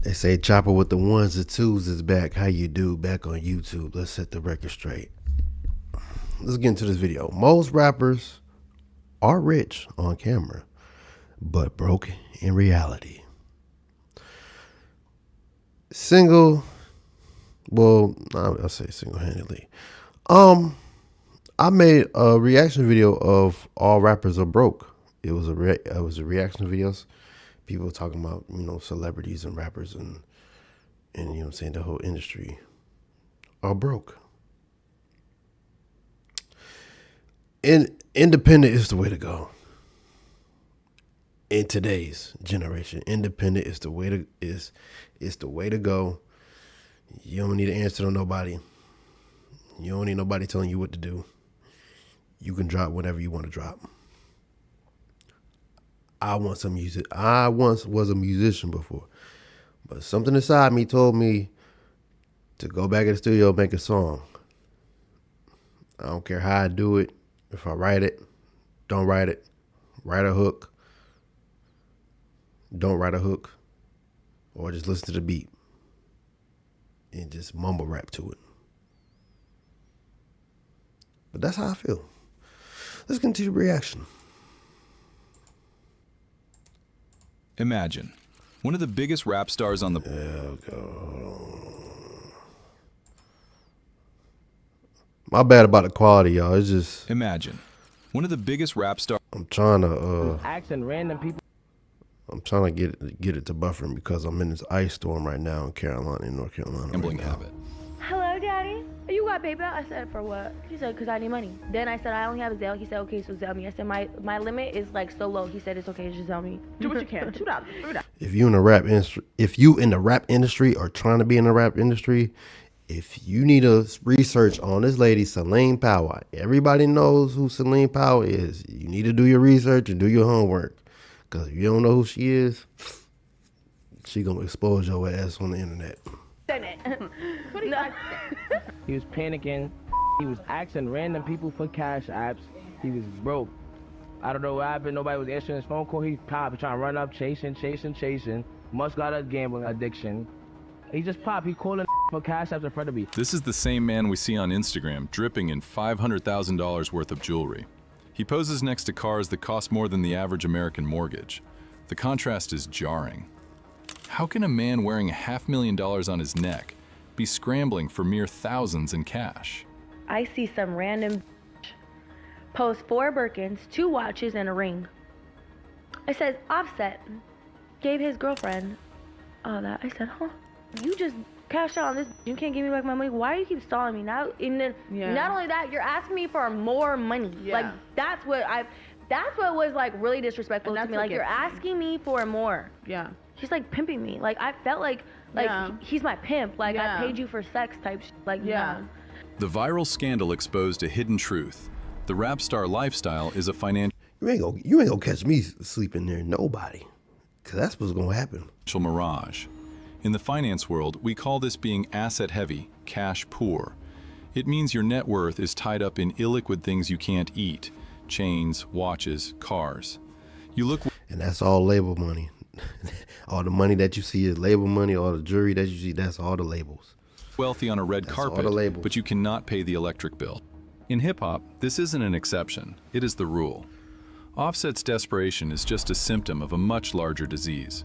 They say Chopper with the ones and twos is back. How you do? Back on YouTube. Let's set the record straight. Let's get into this video. Most rappers are rich on camera, but broke in reality. I'll say single-handedly. I made a reaction video of all rappers are broke. It was a reaction videos. People talking about, celebrities and rappers and the whole industry are broke. And independent is the way to go. In today's generation, independent is the way to go. You don't need to answer to nobody. You don't need nobody telling you what to do. You can drop whatever you want to drop. I once was a musician before, but something inside me told me to go back in the studio and make a song. I don't care how I do it. If I write it, don't write it. Write a hook. Don't write a hook. Or just listen to the beat and just mumble rap to it. But that's how I feel. Let's get into the reaction. Imagine, one of the biggest rap stars on the... My bad about the quality, y'all. It's just... Imagine, one of the biggest rap stars... I'm trying to... Asking random people. I'm trying to get it to buffering because I'm in this ice storm right now in North Carolina. Gambling habit. Hello, Daddy. You got PayPal? I said, for what? He said, because I need money. Then I said, I only have a Zelle. He said, okay, so Zelle me. I said, my limit is like so low. He said, it's okay, just Zelle me. Do what you can. $2, $3. If you in the rap industry or trying to be in the rap industry, if you need to research on this lady, Celine Power, everybody knows who Celine Power is. You need to do your research and do your homework. Because if you don't know who she is, she going to expose your ass on the internet. He was panicking. He was asking random people for cash apps. He was broke. I don't know what happened. Nobody was answering his phone call. He popped, trying to run up, chasing. Must got a gambling addiction. He just popped. He calling for cash apps in front of me. This is the same man we see on Instagram dripping in $500,000 worth of jewelry. He poses next to cars that cost more than the average American mortgage. The contrast is jarring. How can a man wearing $500,000 on his neck be scrambling for mere thousands in cash? I see some random post 4 Birkins, 2 watches, and a ring. It says Offset gave his girlfriend all that. I said, huh? You just cashed out on this. You can't give me back my money. Why do you keep stalling me now? And then not only that, you're asking me for more money. Yeah. Like that's what was like really disrespectful to me. Like you're asking me for more. Yeah. He's like pimping me. Like I felt like he's my pimp. Like I paid you for sex type shit. Like no. The viral scandal exposed a hidden truth. The rap star lifestyle is a financial You ain't gonna catch me sleeping near nobody. Cause that's what's gonna happen. mirage. In the finance world, we call this being asset heavy, cash poor. It means your net worth is tied up in illiquid things you can't eat. Chains, watches, cars. And that's all label money. All the money that you see is label money. All the jewelry that you see, that's all the labels. Wealthy on a red That's carpet, all the labels. but you cannot pay the electric bill. In hip-hop, this isn't an exception, it is the rule. Offset's desperation is just a symptom of a much larger disease.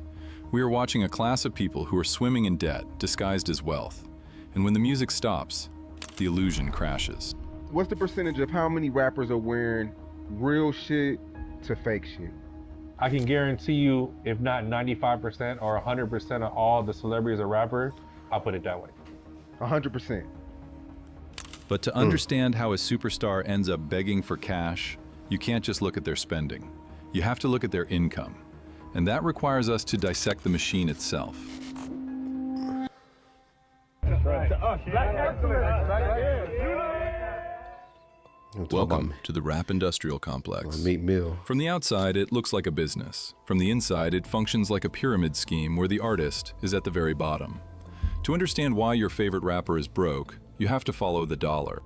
We are watching a class of people who are swimming in debt, disguised as wealth. And when the music stops, the illusion crashes. What's the percentage of how many rappers are wearing real shit to fake shit? I can guarantee you, if not 95% or 100% of all the celebrities or rappers, I'll put it that way. 100%. But to understand how a superstar ends up begging for cash, you can't just look at their spending. You have to look at their income. And that requires us to dissect the machine itself. Welcome to the Rap Industrial Complex. Meat Mill. From the outside, it looks like a business. From the inside, it functions like a pyramid scheme where the artist is at the very bottom. To understand why your favorite rapper is broke, you have to follow the dollar.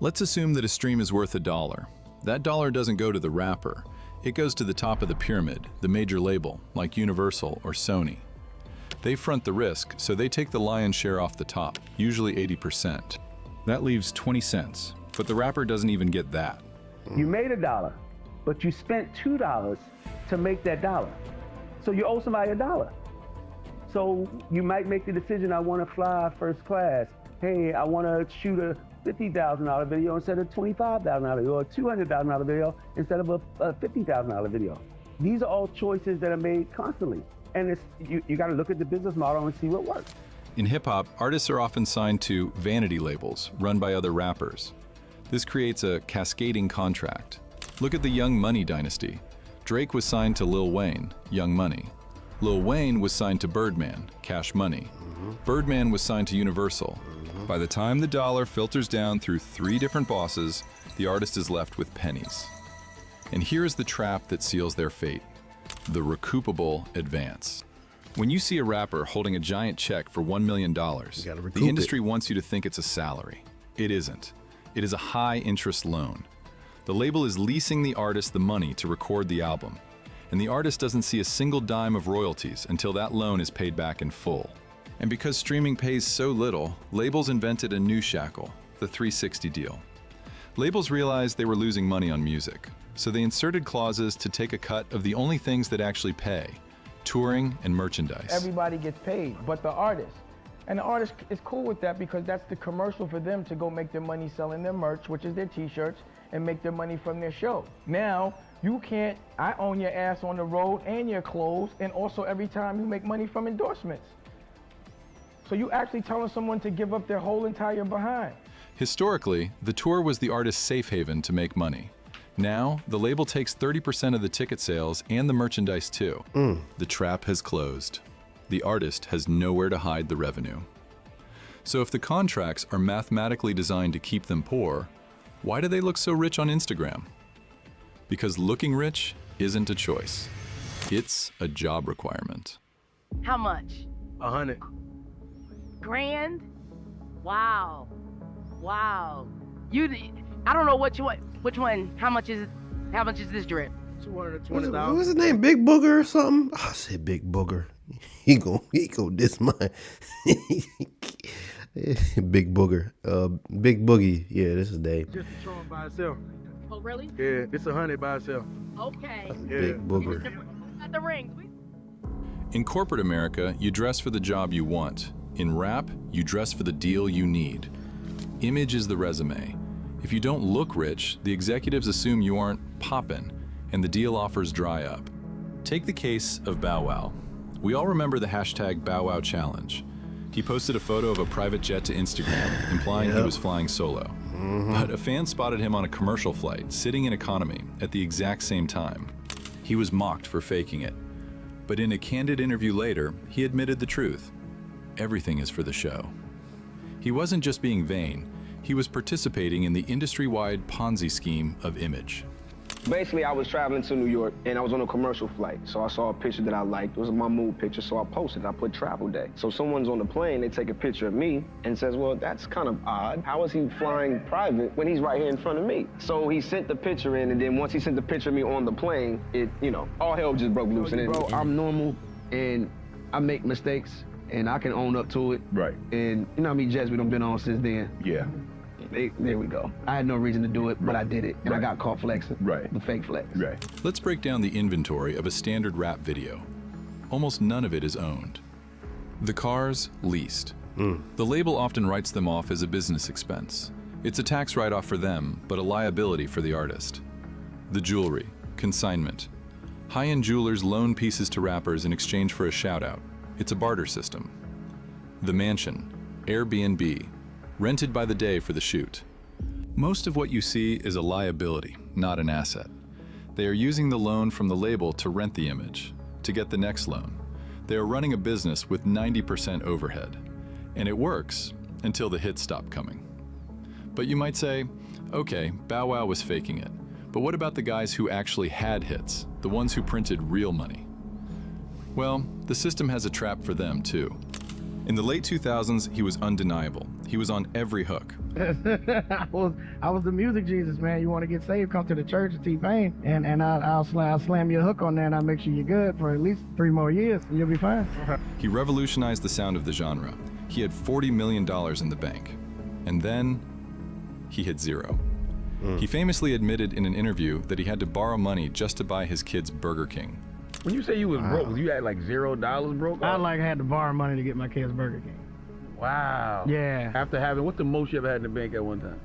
Let's assume that a stream is worth $1. That dollar doesn't go to the rapper. It goes to the top of the pyramid, the major label, like Universal or Sony. They front the risk, so they take the lion's share off the top, usually 80%. That leaves 20 cents, but the rapper doesn't even get that. You made $1, but you spent $2 to make that dollar. So you owe somebody $1. So you might make the decision, I want to fly first class. Hey, I want to shoot a $50,000 video instead of $25,000 video, or a $200,000 video instead of a $50,000 video. These are all choices that are made constantly. And you got to look at the business model and see what works. In hip-hop, artists are often signed to vanity labels run by other rappers. This creates a cascading contract. Look at the Young Money dynasty. Drake was signed to Lil Wayne, Young Money. Lil Wayne was signed to Birdman, Cash Money. Birdman was signed to Universal. By the time the dollar filters down through 3 different bosses, the artist is left with pennies. And here's the trap that seals their fate: the recoupable advance. When you see a rapper holding a giant check for $1 million, the industry wants you to think it's a salary. It isn't. It is a high-interest loan. The label is leasing the artist the money to record the album, and the artist doesn't see a single dime of royalties until that loan is paid back in full. And because streaming pays so little, labels invented a new shackle, the 360 deal. Labels realized they were losing money on music, so they inserted clauses to take a cut of the only things that actually pay: touring and merchandise. Everybody gets paid, but the artist. And the artist is cool with that because that's the commercial for them to go make their money selling their merch, which is their t-shirts, and make their money from their show. Now, you can't, I own your ass on the road and your clothes, and also every time you make money from endorsements. So you actually telling someone to give up their whole entire behind. Historically, the tour was the artist's safe haven to make money. Now, the label takes 30% of the ticket sales and the merchandise too. The trap has closed. The artist has nowhere to hide the revenue. So if the contracts are mathematically designed to keep them poor, why do they look so rich on Instagram? Because looking rich isn't a choice. It's a job requirement. How much? 100. Grand? Wow. Wow. I don't know which one. How much is this drip? $220,000. What's his name? Big Booger or something? I said Big Booger. He go diss mine. Big Booger. Big Boogie. Yeah, this is Dave. Just the trunk by itself. Oh, really? Yeah, it's 100 by itself. Okay. Big Booger. At the rings. In corporate America, you dress for the job you want. In rap, you dress for the deal you need. Image is the resume. If you don't look rich, the executives assume you aren't poppin', and the deal offers dry up. Take the case of Bow Wow. We all remember the hashtag Bow Wow Challenge. He posted a photo of a private jet to Instagram, implying he was flying solo. But a fan spotted him on a commercial flight, sitting in economy, at the exact same time. He was mocked for faking it. But in a candid interview later, he admitted the truth. Everything is for the show. He wasn't just being vain, he was participating in the industry-wide Ponzi scheme of image. Basically, I was traveling to New York, and I was on a commercial flight. So I saw a picture that I liked. It was my mood picture, so I posted. I put travel day. So someone's on the plane, they take a picture of me and says, well, that's kind of odd. How is he flying private when he's right here in front of me? So he sent the picture in, and then once he sent the picture of me on the plane, all hell just broke loose. And bro, I'm normal, and I make mistakes, and I can own up to it. Right. And you know how many jets we done been on since then? Yeah. There we go. I had no reason to do it, but I did it, and I got caught flexing. Right. The fake flex. Right. Let's break down the inventory of a standard rap video. Almost none of it is owned. The cars, leased. The label often writes them off as a business expense. It's a tax write-off for them, but a liability for the artist. The jewelry, consignment. High-end jewelers loan pieces to rappers in exchange for a shout-out. It's a barter system. The mansion, Airbnb, rented by the day for the shoot. Most of what you see is a liability, not an asset. They are using the loan from the label to rent the image, to get the next loan. They are running a business with 90% overhead. And it works until the hits stop coming. But you might say, okay, Bow Wow was faking it. But what about the guys who actually had hits, the ones who printed real money? Well, the system has a trap for them too. In the late 2000s, he was undeniable. He was on every hook. I was the music Jesus, man. You want to get saved, come to the church of T-Pain, and I'll slam you a hook on there, and I'll make sure you're good for at least 3 more years, and you'll be fine. He revolutionized the sound of the genre. He had $40 million in the bank. And then he hit zero. He famously admitted in an interview that he had to borrow money just to buy his kids Burger King. When you say you was broke, you had like $0 broke? I had to borrow money to get my kids Burger King. Wow. Yeah. After having, what's the most you ever had in the bank at one time?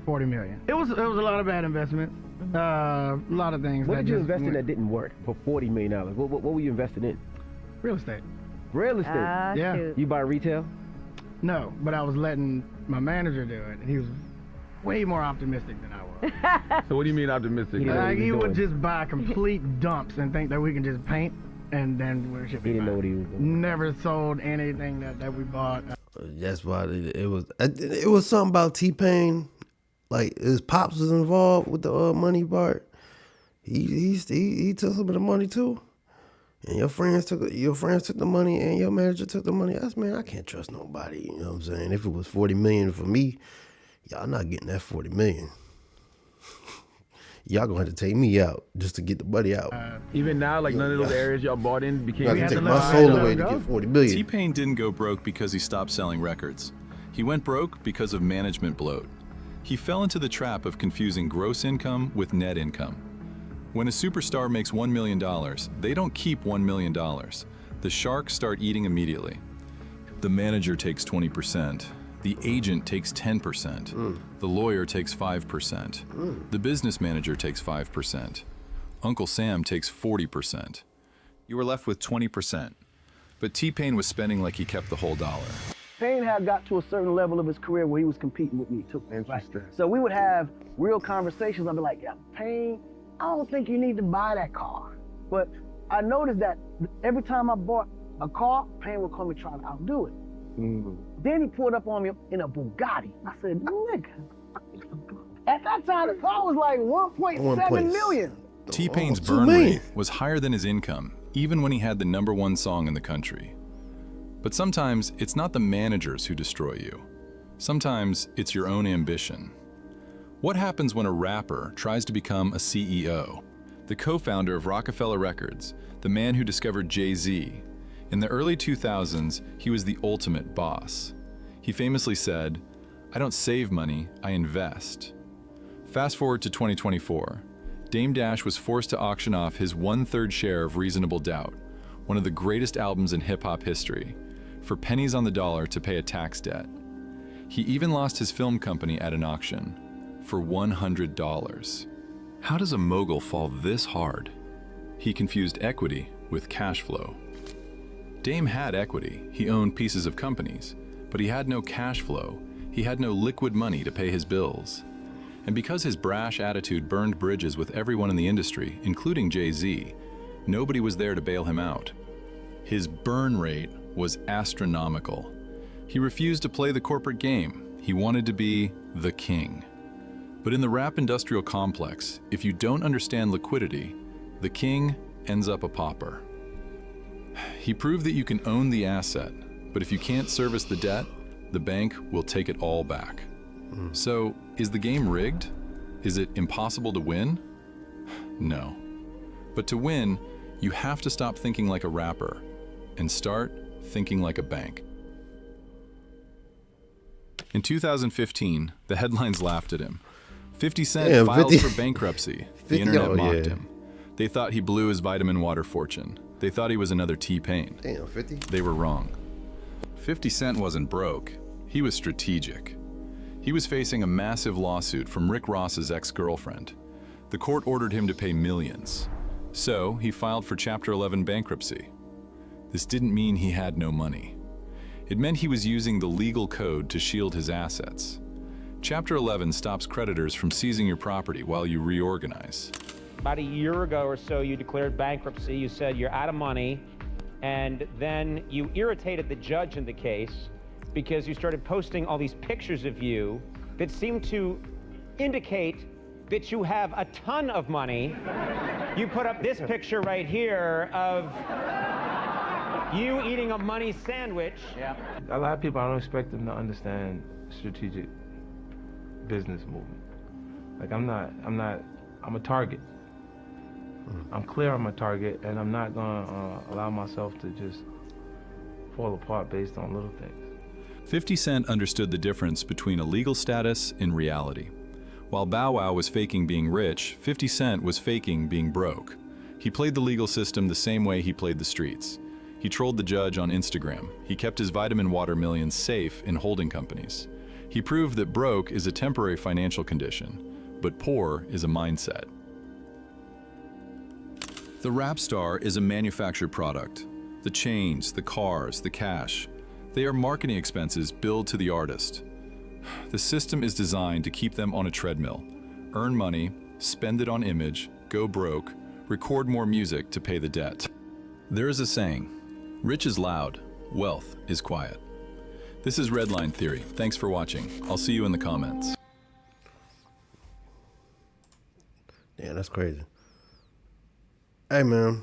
40 million. It was a lot of bad investments. A lot of things. What did you invest in that didn't work for $40 million? What were you invested in? Real estate. Real estate? Yeah. Shoot. You buy retail? No, but I was letting my manager do it, and he was way more optimistic than I was. So what do you mean optimistic? He would just buy complete dumps and think that we can just paint, and then we should be He didn't fine. know what he was doing. Never sold anything that we bought. That's why it was something about T-Pain, like his pops was involved with the money part. He took some of the money too, and your friends took the money, and your manager took the money. I can't trust nobody. You know what I'm saying? If it was $40 million for me, y'all not getting that $40 million. Y'all gonna have to take me out just to get the money out. Even now, like none of those areas y'all bought in became. I have to take my soul away to get $40 million. T-Pain didn't go broke because he stopped selling records. He went broke because of management bloat. He fell into the trap of confusing gross income with net income. When a superstar makes $1 million, they don't keep $1 million. The sharks start eating immediately. The manager takes 20%. The agent takes 10%. The lawyer takes 5%. The business manager takes 5%. Uncle Sam takes 40%. You were left with 20%. But T-Pain was spending like he kept the whole dollar. Pain had got to a certain level of his career where he was competing with me too. Interesting. So we would have real conversations. I'd be like, yeah, Pain, I don't think you need to buy that car. But I noticed that every time I bought a car, Pain would come and try to outdo it. Then he pulled up on me in a Bugatti. I said, nigga. At that time, the car was like 1.7 million. T-Pain's burn rate was higher than his income, even when he had the #1 song in the country. But sometimes it's not the managers who destroy you. Sometimes it's your own ambition. What happens when a rapper tries to become a CEO? The co-founder of Rockefeller Records, the man who discovered Jay-Z, in the early 2000s, he was the ultimate boss. He famously said, "I don't save money, I invest." Fast forward to 2024. Dame Dash was forced to auction off his 1/3 share of Reasonable Doubt, one of the greatest albums in hip-hop history, for pennies on the dollar to pay a tax debt. He even lost his film company at an auction, for $100. How does a mogul fall this hard? He confused equity with cash flow. Dame had equity, he owned pieces of companies, but he had no cash flow, he had no liquid money to pay his bills. And because his brash attitude burned bridges with everyone in the industry, including Jay-Z, nobody was there to bail him out. His burn rate was astronomical. He refused to play the corporate game. He wanted to be the king. But in the rap industrial complex, if you don't understand liquidity, the king ends up a pauper. He proved that you can own the asset, but if you can't service the debt, the bank will take it all back. So, is the game rigged? Is it impossible to win? No. But to win, you have to stop thinking like a rapper and start thinking like a bank. In 2015, the headlines laughed at him. 50 Cent files for bankruptcy. The internet mocked him. They thought he blew his vitamin water fortune. They thought he was another T-Pain. Damn, 50? They were wrong. 50 Cent wasn't broke. He was strategic. He was facing a massive lawsuit from Rick Ross's ex-girlfriend. The court ordered him to pay millions. So he filed for Chapter 11 bankruptcy. This didn't mean he had no money. It meant he was using the legal code to shield his assets. Chapter 11 stops creditors from seizing your property while you reorganize. About a year ago or so, you declared bankruptcy. You said you're out of money, and then you irritated the judge in the case because you started posting all these pictures of you that seem to indicate that you have a ton of money. You put up this picture right here of You eating a money sandwich. Yeah. A lot of people, I don't expect them to understand strategic business movement. Like I'm a target. I'm clear I'm a target, and I'm not gonna allow myself to just fall apart based on little things. 50 Cent understood the difference between a legal status and reality. While Bow Wow was faking being rich, 50 Cent was faking being broke. He played the legal system the same way he played the streets. He trolled the judge on Instagram. He kept his vitamin water millions safe in holding companies. He proved that broke is a temporary financial condition, but poor is a mindset. The rap star is a manufactured product. The chains, the cars, the cash, they are marketing expenses billed to the artist. The system is designed to keep them on a treadmill, earn money, spend it on image, go broke, record more music to pay the debt. There is a saying, rich is loud, wealth is quiet. This is Redline Theory. Thanks for watching. I'll see you in the comments. Yeah, that's crazy. Hey, man.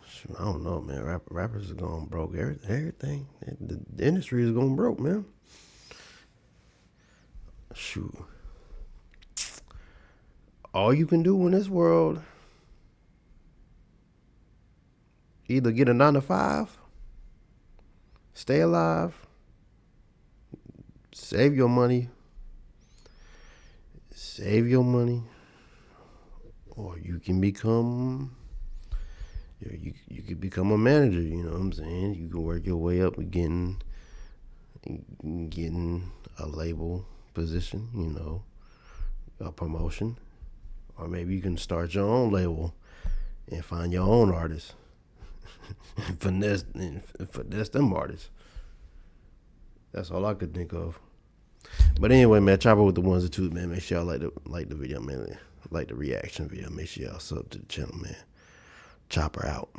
Shoot, I don't know, man. Rappers are going broke. Everything. The industry is going broke, man. Shoot. All you can do in this world, either get a 9-to-5, stay alive, save your money, or you can become, you could become a manager, you know what I'm saying? You can work your way up getting a label position, you know, a promotion. Or maybe you can start your own label and find your own artists. finesse them artists. That's all I could think of. But anyway, man, chopper with the ones and twos, man. Make sure y'all like the video, man. Like the reaction video. Make sure y'all sub to the channel, man. Chopper out.